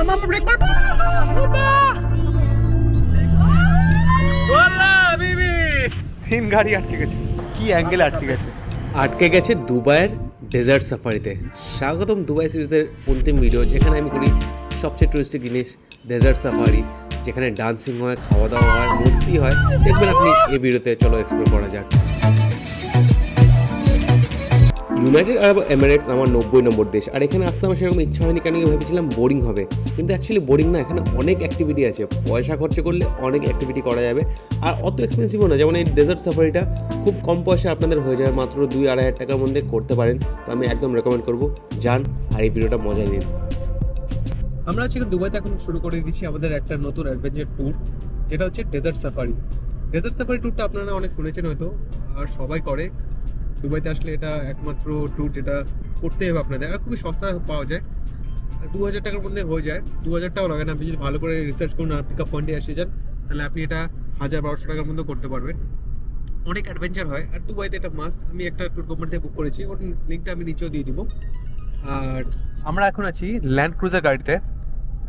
মামা ব্রেক মার। তিন গাড়ি আটকে গেছে, কি অ্যাঙ্গেলে আটকে গেছে? আটকে গেছে দুবাইয়ের ডেজার্ট সাফারিতে। স্বাগতম দুবাই সিরিজের অন্তিম ভিডিও, যেখানে আমি করি সবচেয়ে টুরিস্টিক জিনিস ডেজার্ট সাফারি, যেখানে ডান্সিং হয়, খাওয়া দাওয়া হয়, মস্তি হয়। দেখবেন আপনি এই ভিডিওতে, চলো এক্সপ্লোর করা যাক। ইউনাইটেড আরব এমিরেটস আমার 90 নম্বর দেশ, আর এখানে আসতে আমার সেরকম ইচ্ছা হয়নি, কারণ ভেবেছিলাম বোরিং হবে, কিন্তু অ্যাকচুয়ালি বোরিং না। এখানে অনেক অ্যাক্টিভিটি আছে, পয়সা খরচ করলে অনেক অ্যাক্টিভিটি করা যাবে, আর অত এক্সপেন্সিভও না। যেমন এই ডেজার্ট সাফারিটা খুব কম পয়সা আপনাদের হয়ে যাবে, মাত্র 2-2.5 টাকার মধ্যে করতে পারেন। তো আমি একদম রেকমেন্ড করবো, যান আর এই ভিডিওটা মজা নিন। আমরা হচ্ছে দুবাইতে এখন শুরু করে দিচ্ছি আমাদের একটা নতুন অ্যাডভেঞ্চার ট্যুর, যেটা হচ্ছে ডেজার্ট সাফারি। ডেজার্ট সাফারি ট্যুরটা আপনারা অনেক শুনেছেন হয়তো, আর সবাই করে। দুবাইতে আসলে এটা একমাত্র ট্যুর যেটা করতে হবে আপনাদের, আর খুবই সস্তায় পাওয়া যায়। 2000 টাকার মধ্যে হয়ে যায়, 2000 টাকাও লাগে না। আপনি যদি ভালো করে রিসার্চ করুন আর পিক আপ পয়েন্টে এসে যান, তাহলে আপনি এটা 1000-1200 টাকার মধ্যে করতে পারবেন। অনেক অ্যাডভেঞ্চার হয়, আর দুবাইতে এটা মাস্ট। আমি একটা ট্যুর কোম্পানি থেকে বুক করেছি, ওর লিঙ্কটা আমি নিচেও দিয়ে দিব। আর আমরা এখন আছি ল্যান্ড ক্রুজার গাড়িতে,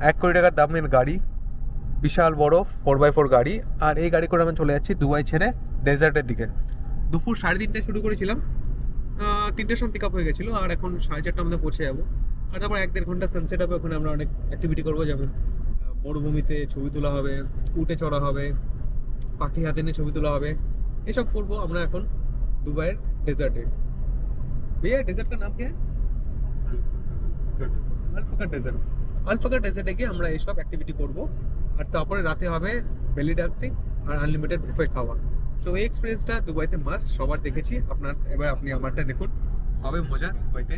1 কোটি টাকার দামের গাড়ি, বিশাল বড় 4x4 গাড়ি। আর এই গাড়ি করে আমরা চলে যাচ্ছি দুবাই ছেড়ে ডেজার্টের দিকে। দুপুর 3:30টায় শুরু করেছিলাম, 3টের সময় পিক আপ হয়ে গেছিলো, আর এখন 4:30টার মধ্যে পৌঁছে যাবো। আর তারপর 1-1.5 ঘন্টা সানসেট হবে, ওখানে আমরা অনেক অ্যাক্টিভিটি করবো, যেমন মরুভূমিতে ছবি তোলা হবে, উটে চড়া হবে, পাখি হাতে নিয়ে ছবি তোলা হবে, এসব করবো আমরা এখন দুবাইয়ের ডেজার্টে। भैया डेजर्ट का नाम क्या है? আলফাকার ডেজার্ট। আলফাকার ডেজার্টে গিয়ে আমরা এইসব অ্যাক্টিভিটি করব, আর তারপরে রাতে হবে বেলি ডান্সিং আর আনলিমিটেড বুফে খাওয়া। তো এই এক্সপিরিয়েন্সটা দুবাইতে মাস্ট, সবার দেখেছি। এবার আপনি আমারটা দেখুন, হবে মজা দুবাইতে।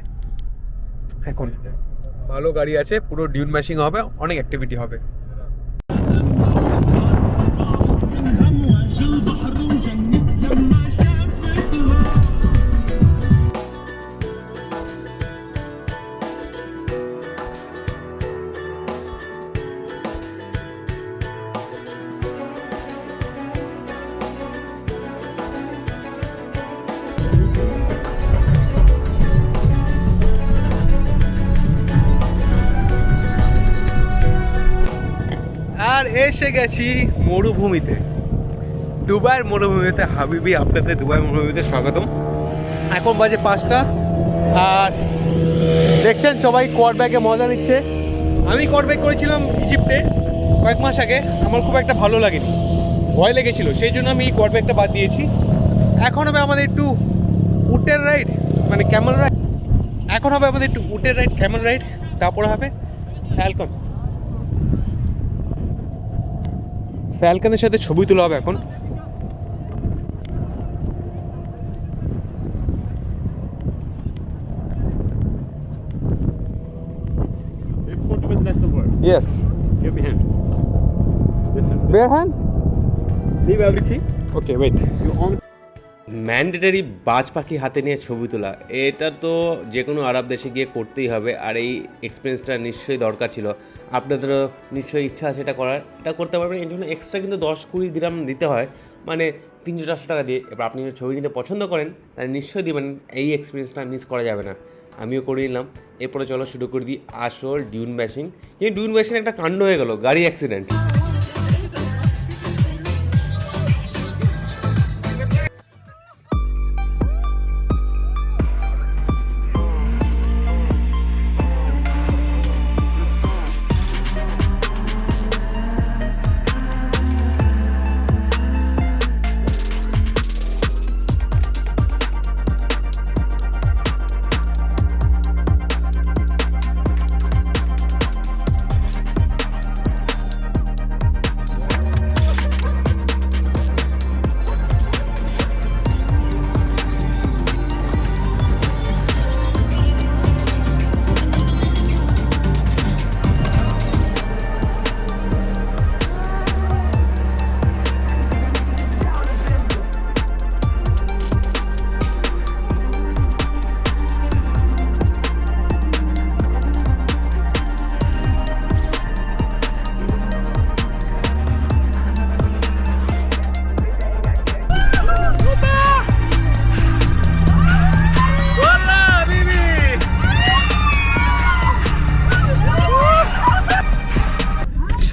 এখন ভালো গাড়ি আছে, পুরো ডিউন ম্যাশিং হবে, অনেক অ্যাক্টিভিটি হবে। আর এসে গেছি মরুভূমিতে, দুবাইয়ের মরুভূমিতে। হাবিবি, আপনাদের দুবাই মরুভূমিতে স্বাগতম। এখন বাজে 5টা, আর দেখছেন সবাই কোয়াড ব্যাগে মজা নিচ্ছে। আমি কোয়াড ব্যাগ করেছিলাম ইজিপ্টে কয়েক মাস আগে, আমার খুব একটা ভালো লাগেনি, ভয় লেগেছিল, সেই জন্য আমি এই কোয়াড ব্যাগটা বাদ দিয়েছি। এখন হবে আমাদের একটু উটের রাইড, মানে ক্যামেল রাইড। এখন হবে আমাদের একটু উটের রাইড, ক্যামেল রাইড, তারপরে হবে ফ্যালকন। ফ্যালকনের সাথে ছবি তোলা হবে এখন। Yes. Give me hand. Listen. Bare hand? Leave everything. Okay, wait. You on. Mandatory বাজ পাখি হাতে নিয়ে ছবি তোলা, এটা তো যে কোনো আরব দেশে গিয়ে করতেই হবে, আর এই এক্সপিরিয়েন্সটা নিশ্চয়ই দরকার ছিল। আপনাদেরও নিশ্চয়ই ইচ্ছা আছে এটা করার, এটা করতে পারবেন। এই জন্য এক্সট্রা কিন্তু 10-20 দিরহাম দিতে হয়, মানে 300-400 টাকা দিয়ে। এবার আপনি যদি ছবি নিতে পছন্দ করেন, তাহলে নিশ্চয়ই দিবেন, এই এক্সপিরিয়েন্সটা মিস করা যাবে না। আমিও করে নিলাম। এরপরে চলো শুরু করে দিই আসল ডিউন ব্যাশিং। কিন্তু ডিউন ব্যাশিং একটা কাণ্ড হয়ে গেল, গাড়ি অ্যাক্সিডেন্ট।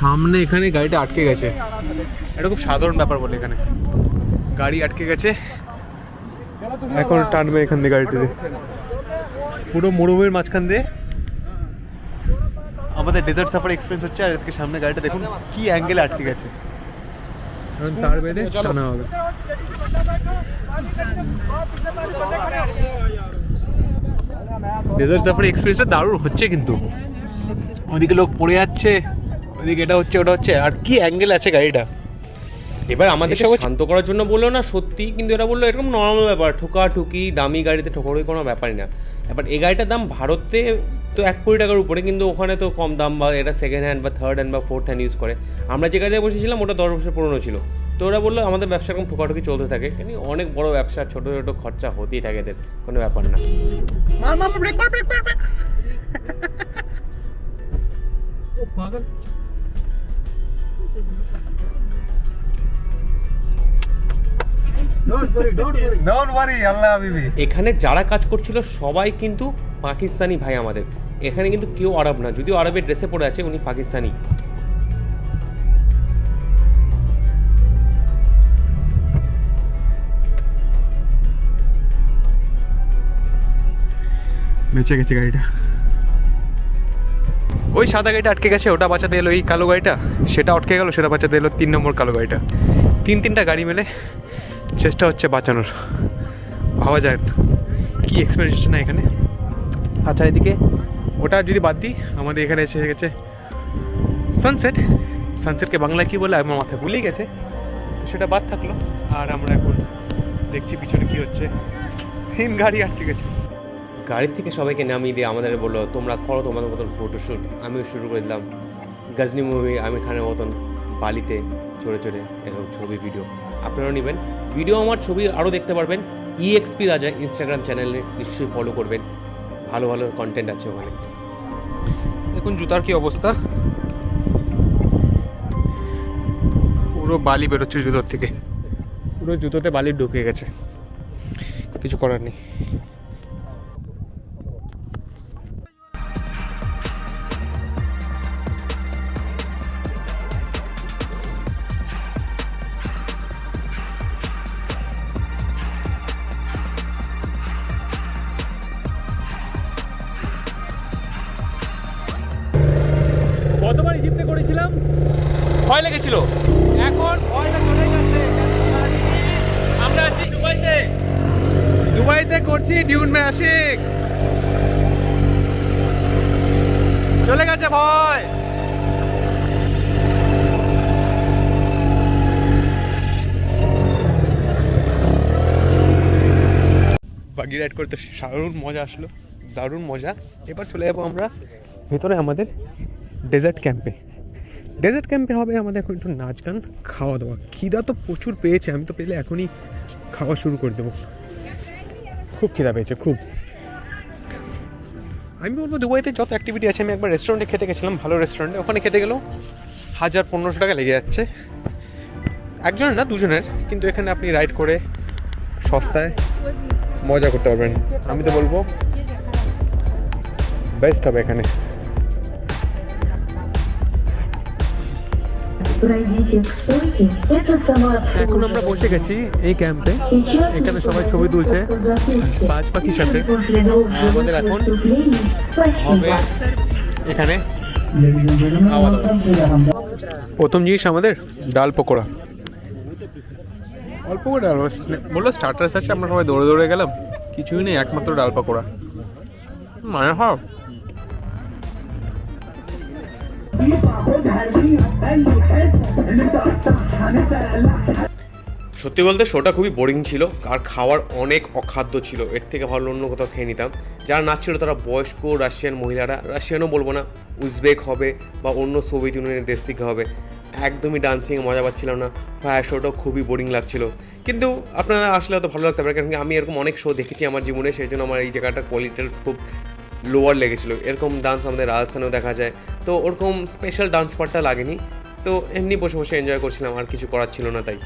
সামনে এখানে গাড়িটা আটকে গেছে, এটা খুব সাধারণ ব্যাপার বলে এখানে গাড়ি আটকে গেছে, এখন টানবে এখান দিয়ে গাড়িটিতে পুরো মরুভূমির মাঝখান দিয়ে আমাদের ডেজার্ট সাফারি এক্সপিরিয়েন্স হচ্ছে। আর এদিকে সামনে গাড়িটা দেখুন কি অ্যাঙ্গেলে আটকে গেছে, এখন তার বেঁধে টানা হবে। ডেজার্ট সাফারি এক্সপিরিয়েন্সটা দারুণ হচ্ছে, কিন্তু ওইদিকে লোক পড়ে যাচ্ছে, ওইদিকে এটা হচ্ছে ওটা হচ্ছে, আর কি অ্যাঙ্গেল আছে গাড়িটা। এবার আমাদের সবাই শান্ত করার জন্য বললো না সত্যি, কিন্তু এরা বললো এরকম নর্মাল ব্যাপার, ঠুকি দামি গাড়িতে ঠোকাঠুকি কোনো ব্যাপারই না। এবার এই গাড়িটার দাম ভারতে তো 1 কোটি টাকার উপরে, কিন্তু ওখানে তো কম দাম, বা এটা সেকেন্ড হ্যান্ড বা থার্ড হ্যান্ড বা ফোর্থ হ্যান্ড ইউজ করে। আমরা যে গাড়িতে বসেছিলাম ওটা 10 বছর পুরনো ছিল। তো ওরা বললো আমাদের ব্যবসা এরকম ঠোকাঠুকি চলতে থাকে, কিন্তু অনেক বড় ব্যবসা, ছোটো ছোটো খরচা হতেই থাকে এদের, কোনো ব্যাপার না। ও পাগল, Don't worry, আল্লাহ হাবিবি। এখানে যারা কাজ করছিল সবাই কিন্তু পাকিস্তানি ভাই আমাদের, এখানে কিন্তু কেউ আরব না, যদিও আরবের ড্রেসে পরে আছে, উনি পাকিস্তানি। বেঁচে গেছে গাড়িটা, ওই সাদা গাড়িটা আটকে গেছে, ওটা বাঁচাতে এলো এই কালো গাড়িটা, সেটা আটকে গেল, সেটা বাঁচাতে এলো 3 নম্বর কালো গাড়িটা। তিনটা গাড়ি মিলে চেষ্টা হচ্ছে বাঁচানোর। ভাবা যায় কি এক্সপেরিয়েন্স না এখানে। আচ্ছা এদিকে ওটা যদি বাদ দিই, আমাদের এখানে এসে গেছে সানসেট। সানসেটকে বাংলায় কী বলে আমার মাথায় ভুলেই গেছে, তো সেটা বাদ থাকলো। আর আমরা এখন দেখছি পিছনে কি হচ্ছে, 3 গাড়ি আটকে গেছে। গাড়ির থেকে সবাইকে নামিয়ে দিয়ে আমাদের বললো তোমরা করো তোমাদের মতন ফটোশ্যুট। আমিও শুরু করে দিলাম গজনি মুভি আমির খানের মতন বালিতে চড়ে চড়ে এরকম ছবি ভিডিও। আপনারাও নেবেন ভিডিও, আমার ছবি আরও দেখতে পারবেন EXP রাজা ইনস্টাগ্রাম চ্যানেলে নিশ্চয়ই ফলো করবেন, ভালো ভালো কন্টেন্ট আছে ওখানে। দেখুন জুতার কি অবস্থা, পুরো বালি বেরোচ্ছে জুতোর থেকে, পুরো জুতোতে বালি ঢুকে গেছে, কিছু করার নেই। কতবার ইজিপ্টে করেছিলাম, ভয় লেগেছিল, এখন ভয়টা চলে গেছে। আমরা আছি দুবাইতে, দুবাইতে করছি ডিউন ম্যাশিক, চলে গেছে ভয়। বাগি রাইড করতে দারুণ মজা আসলো, দারুণ মজা। এবার চলে যাবো আমরা ভেতরে আমাদের ডেজার্ট ক্যাম্পে। ডেজার্ট ক্যাম্পে হবে আমাদের এখন একটু নাচ গান, খাওয়া দাওয়া। খিদা তো প্রচুর পেয়েছে, আমি তো পেলে এখনই খাওয়া শুরু করে দেবো, খুব খিদা পেয়েছে খুব। আমি বলবো দুবাইতে যত অ্যাক্টিভিটি আছে, আমি একবার রেস্টুরেন্টে খেতে গেছিলাম, ভালো রেস্টুরেন্টে, ওখানে খেতে গেলেও 1000-1500 টাকা লেগে যাচ্ছে, একজনের না দুজনের। কিন্তু এখানে আপনি রাইড করে সস্তায় মজা করতে পারবেন। আমি তো বলবো বেস্ট হবে এখানে। এখন আমরা বসে গেছি এই ক্যাম্পে, এখানে সবাই ছবি তুলছে বাজ পাখির সাথে। আমাদের এখন হবে এখানে খাওয়া দাওয়া। প্রথম জিনিস আমাদের ডাল পকোড়া, অল্প করে ডাল বললো স্টার্টার্স আছে, আমরা সবাই দৌড়ে দৌড়ে গেলাম, কিছুই নেই, একমাত্র ডাল পকোড়া। মানে হয় সত্যি বলতে শোটা খুবই বোরিং ছিল, আর খাওয়ার অনেক অখাদ্য ছিল, এর থেকে ভালো অন্য কোথাও খেয়ে নিতাম। যারা নাচছিল তারা বয়স্ক রাশিয়ান মহিলারা, রাশিয়ানও বলবো না, উজবেক হবে বা অন্য সোভিয়েত ইউনিয়নের দেশ থেকে হবে। একদমই ডান্সিং মজা পাচ্ছিলাম না, ফায়ার শোটাও খুবই বোরিং লাগছিল। কিন্তু আপনারা আসলে হয়তো ভালো লাগতে পারে, কারণ আমি এরকম অনেক শো দেখেছি আমার জীবনে, সেই জন্য আমার এই জায়গাটার কোয়ালিটির খুব লোয়ার লেগেছিলো। এরকম ডান্স আমাদের রাজস্থানেও দেখা যায়, তো ওরকম স্পেশাল ডান্স পার্টটা লাগেনি, তো এমনি বসে বসে এনজয় করছিলাম, আর কিছু করার ছিল না তাই।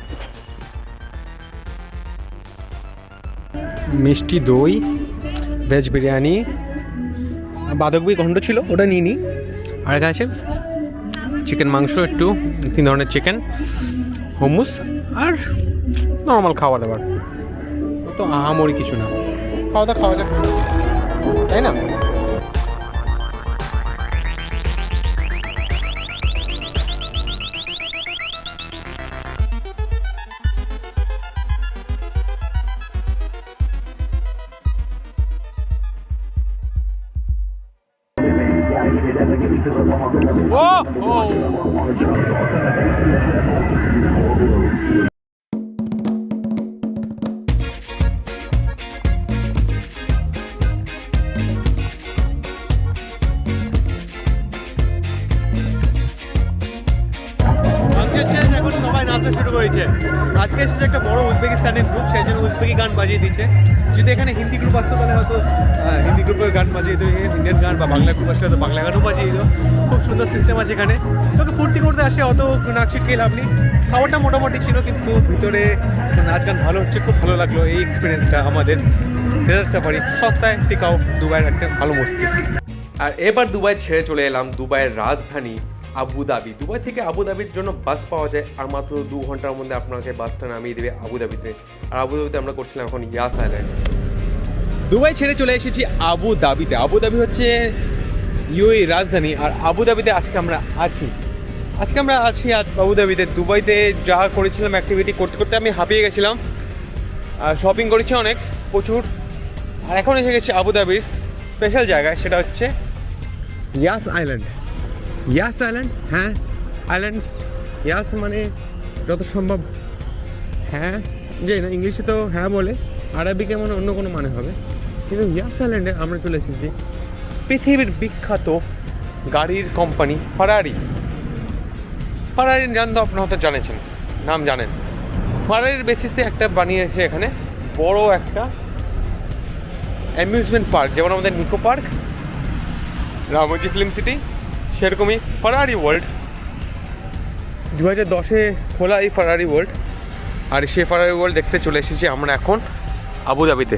মিষ্টি দই, ভেজ বিরিয়ানি, বাঁধাকপি ঘন্ট ছিল, ওটা নিয়ে নিই। আর এখানে আছে চিকেন মাংস একটু, 3 ধরনের চিকেন, hummus আর নর্মাল খাওয়া দাবার। তো আহামরি কিছু না, খাওয়া যাক, তাই না? এখন সবাই নাচতে শুরু করেছে। আজকে এসেছে একটা বড় উজবেকিস্তানের গ্রুপ, সেই জন্য উজবেকি গান বাজিয়ে দিচ্ছে। যদি এখানে হিন্দি গ্রুপ আসতো তাহলে হয়তো হিন্দি গ্রুপের গান বাজিয়ে দিত, ইন্ডিয়ান গান বা বাংলা গ্রুপ আসলে হয়তো বাংলা গানও বাজিয়ে দিত। খুব সুন্দর সিস্টেম আছে এখানে। তোকে ফুর্তি করতে আসে, অত নাচ শিখিয়ে লাভ নেই। খাবারটা মোটামুটি ছিল, কিন্তু ভিতরে নাচ গান ভালো হচ্ছে, খুব ভালো লাগলো এই এক্সপিরিয়েন্সটা আমাদের। ডেজার্ট সাফারি সস্তায় টিকাও, দুবাইয়ের একটা ভালো মস্তি। আর এবার দুবাই ছেড়ে চলে এলাম দুবাইয়ের রাজধানী আবুধাবি। দুবাই থেকে আবুধাবির জন্য বাস পাওয়া যায়, আর মাত্র 2 ঘন্টার মধ্যে আপনাকে বাসটা নামিয়ে দেবে আবুধাবিতে। আর আবুধাবিতে আমরা করছিলাম এখন ইয়াস আইল্যান্ড। দুবাই ছেড়ে চলে এসেছি আবুধাবিতে। আবুধাবি হচ্ছে ইউএই রাজধানী, আর আবুধাবিতে আজকে আমরা আছি আবুধাবিতে। দুবাইতে যা করেছিলাম অ্যাক্টিভিটি করতে করতে আমি হাঁপিয়ে গেছিলাম। শপিং করেছি অনেক, প্রচুর। আর এখন এসে গেছি আবুধাবির স্পেশাল জায়গায়, সেটা হচ্ছে ইয়াস আইল্যান্ড। হ্যাঁ আইল্যান্ড, ইয়াস মানে যত সম্ভব হ্যাঁ, যে না ইংলিশে তো হ্যাঁ বলে, আরবিকে মানে অন্য কোনো মানে হবে, কিন্তু ইয়াস আইল্যান্ডে আমরা চলে এসেছি। পৃথিবীর বিখ্যাত গাড়ির কোম্পানি ফারারি জান তো আপনারা হয়তো জানেছেন, নাম জানেন। ফারারির বেসিসে একটা বানিয়েছে এখানে বড় একটা অ্যামিউজমেন্ট পার্ক, যেমন আমাদের Nicco Park, Ramoji Film City, সেরকমই ফারারি ওয়ার্ল্ড। 2010-এ খোলা এই ফারারি ওয়ার্ল্ড, আর সেই ফারারি ওয়ার্ল্ড দেখতে চলে এসেছি আমরা এখন আবুধাবিতে।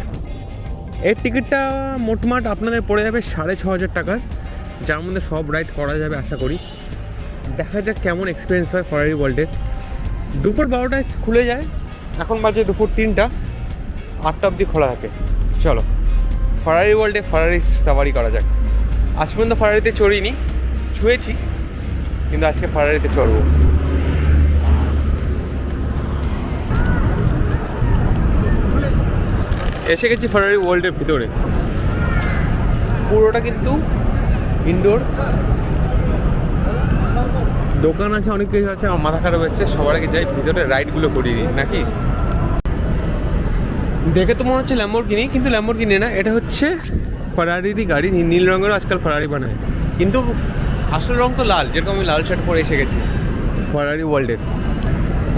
এর টিকিটটা মোটমাট আপনাদের পড়ে যাবে 6,500 টাকার, যার মধ্যে সব রাইড করা যাবে আশা করি। দেখা যাক কেমন এক্সপিরিয়েন্স হয় ফারারি ওয়ার্ল্ডে। দুপুর 12টায় খুলে যায়, এখন বাজে দুপুর 3টা, 8টা অবধি খোলা থাকে। চলো ফারারি ওয়ার্ল্ডে ফারারি সাফারি করা যাক। আজ পর্যন্ত ফারারিতে চড়িনি, ছুঁয়েছি, কিন্তু আজকে ফারারিতে চড়বো। এসে গেছি ফারারি ওয়ার্ল্ডের ভিতরে। পুরোটা কিন্তু ইনডোর, দোকান আছে, অনেক কিছু আছে। আমার মাথা খারাপ হচ্ছে, সবার আগে যাই ভিতরে রাইডগুলো করিয়ে নিই নাকি। দেখে তো মনে হচ্ছে ল্যাম্বরগিনি, কিন্তু ল্যাম্বরগিনি না, এটা হচ্ছে ফারারিরই গাড়ি। নীল রঙেরও আজকাল ফারারি বানায়, কিন্তু আসল রং তো লাল, যেরকম আমি লাল শার্ট পরে এসে গেছি ফারারি ওয়ার্ল্ডের।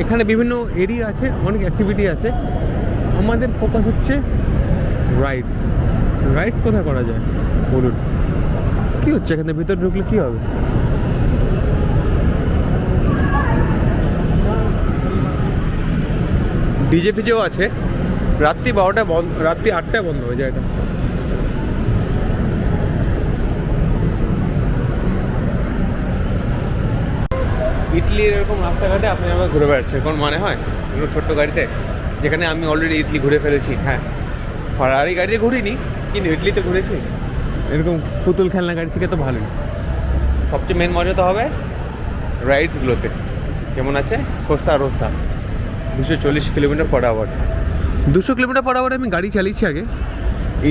এখানে বিভিন্ন এরিয়া আছে, অনেক অ্যাক্টিভিটি আছে। আমাদের ফোকাস হচ্ছে রাইডস কোথায় করা যায় বলুন। কী হচ্ছে এখানে, ভিতরে ঢুকলে কী হবে? ডিজে ফিজেও আছে। রাত্রি 12টা বন্ধ, রাত্রি 8টায় বন্ধ হয়ে যায় এটা। ইটলির এরকম রাস্তাঘাটে আপনি আবার ঘুরে বেড়াচ্ছে, কোন মানে হয় এগুলো ছোট্ট গাড়িতে, যেখানে আমি অলরেডি ইটলি ঘুরে ফেলেছি। হ্যাঁ, ফারারি গাড়িতে ঘুরিনি, কিন্তু ইটলিতে ঘুরেছি। এরকম পুতুল খেলনা গাড়ি থেকে তো ভালোই। সবচেয়ে মেন মজা তো হবে রাইডসগুলোতে, যেমন আছে কোসা রোসা, 240 kilometre per hour. 200 kilometre per আওয়ারে আমি গাড়ি চালিয়েছি আগে।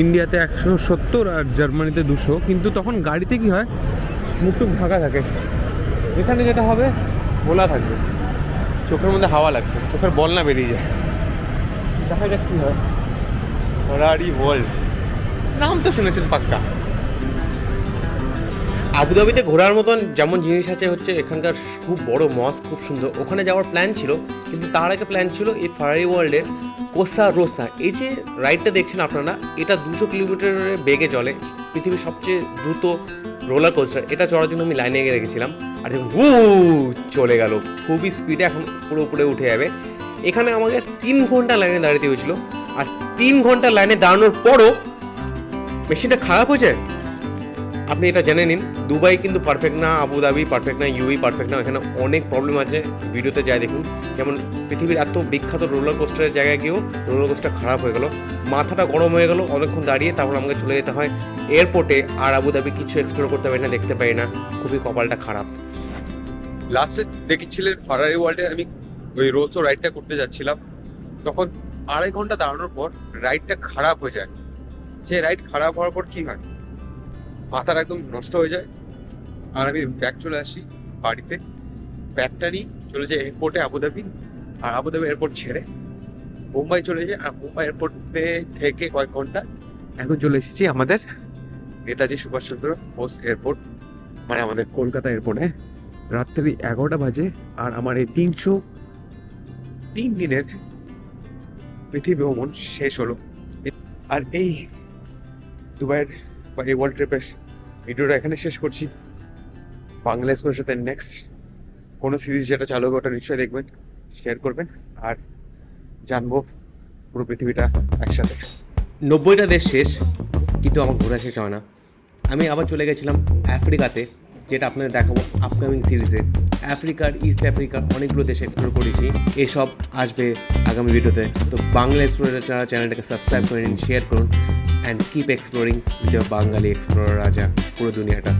ইন্ডিয়াতে 170 আর জার্মানিতে 200, কিন্তু তখন গাড়িতে কি হয়, মুখটুক ঢাকা থাকে। এখানে যেটা হবে খোলা থাকবে, চোখের মধ্যে হাওয়া লাগবে, চোখের বল না বেরিয়ে যায়। দেখা যাক কী হয়। ফারারি ওয়ার্ল্ড নাম তো শুনেছেন পাক্কা। আবুধাবিতে ঘোরার মতন যেমন জিনিস আছে হচ্ছে এখানকার খুব বড় মস্ক, খুব সুন্দর। ওখানে যাওয়ার প্ল্যান ছিল, কিন্তু তার আগে প্ল্যান ছিল এই ফারারি ওয়ার্ল্ডের কোসা রোসা। এই যে রাইডটা দেখছেন আপনারা, এটা 200 কিলোমিটারের বেগে চলে, পৃথিবীর সবচেয়ে দ্রুত রোলার কোস্টার। এটা চড়ার জন্য আমি লাইনে গিয়ে রেখেছিলাম, আর দেখুন চলে গেল খুবই স্পিডে, এখন পুরো উপরে উঠে যাবে। এখানে আমাকে 3 ঘন্টা লাইনে দাঁড়াতে হয়েছিল, আর 3 ঘন্টা লাইনে দাঁড়ানোর পরও মেশিনটা খারাপ হয়ে যায়। আপনি এটা জেনে নিন, দুবাই কিন্তু পারফেক্ট না, আবুধাবি পারফেক্ট না, ইউএই পারফেক্ট না, এখানে অনেক প্রবলেম আছে। ভিডিওতে যাই দেখুন, যেমন পৃথিবীর এত বিখ্যাত রোলার কোস্টারের জায়গায় গিয়েও রোলার কোস্টার খারাপ হয়ে গেল, মাথাটা গরম হয়ে গেল, অনেকক্ষণ দাঁড়িয়ে তারপর আমাকে চলে যেতে হয় এয়ারপোর্টে, আর আবুধাবি কিছু এক্সপ্লোর করতে পারি না, দেখতে পাই না, খুবই কপালটা খারাপ। লাস্টে দেখেছিলেন ফারারি ওয়ার্ল্ডে আমি ওই রোজও রাইডটা করতে যাচ্ছিলাম, তখন 2.5 ঘন্টা দাঁড়ানোর পর রাইডটা খারাপ হয়ে যায়। সে রাইড খারাপ হওয়ার পর কি হয়, মাথাটা একদম নষ্ট হয়ে যায়। আর আমি ব্যাক চলে আসি বাড়িতে, ব্যাগটা নিয়ে চলে যাই এয়ারপোর্টে আবুধাবি, আর আবুধাবি এয়ারপোর্ট ছেড়ে মুম্বাই চলে যাই, আর মুম্বাই এয়ারপোর্টে থেকে কয়েক ঘন্টা এখন চলে এসেছি আমাদের নেতাজি সুভাষচন্দ্র বোস এয়ারপোর্ট, মানে আমাদের কলকাতা এয়ারপোর্টে। রাত্রি 11টা বাজে, আর আমার এই 303 দিনের পৃথিবী ভ্রমণ শেষ হলো। আর এই দুবাইয়ের বা এই ওয়ার্ল্ড ট্রিপের ভিডিওটা এখানে শেষ করছি। বাংলা এক্সপ্লোরের সাথে নেক্সট কোনো সিরিজ যেটা চালু হবে ওটা নিশ্চয়ই দেখবেন, শেয়ার করবেন, আর জানবো পুরো পৃথিবীটা একসাথে। 90টা দেশ শেষ, কিন্তু আমার ঘোরা শেষ হয় না। আমি আবার চলে গেছিলাম আফ্রিকাতে, যেটা আপনাদের দেখাবো আপকামিং সিরিজে। আফ্রিকার, ইস্ট আফ্রিকার অনেকগুলো দেশ এক্সপ্লোর করেছি, এসব আসবে আগামী ভিডিওতে। তো বাংলা এক্সপ্লোরার চ্যানেলটাকে সাবস্ক্রাইব করে নিন, শেয়ার করুন, and keep exploring with Bangali Explorer রাজা পুরো দুনিয়াটা।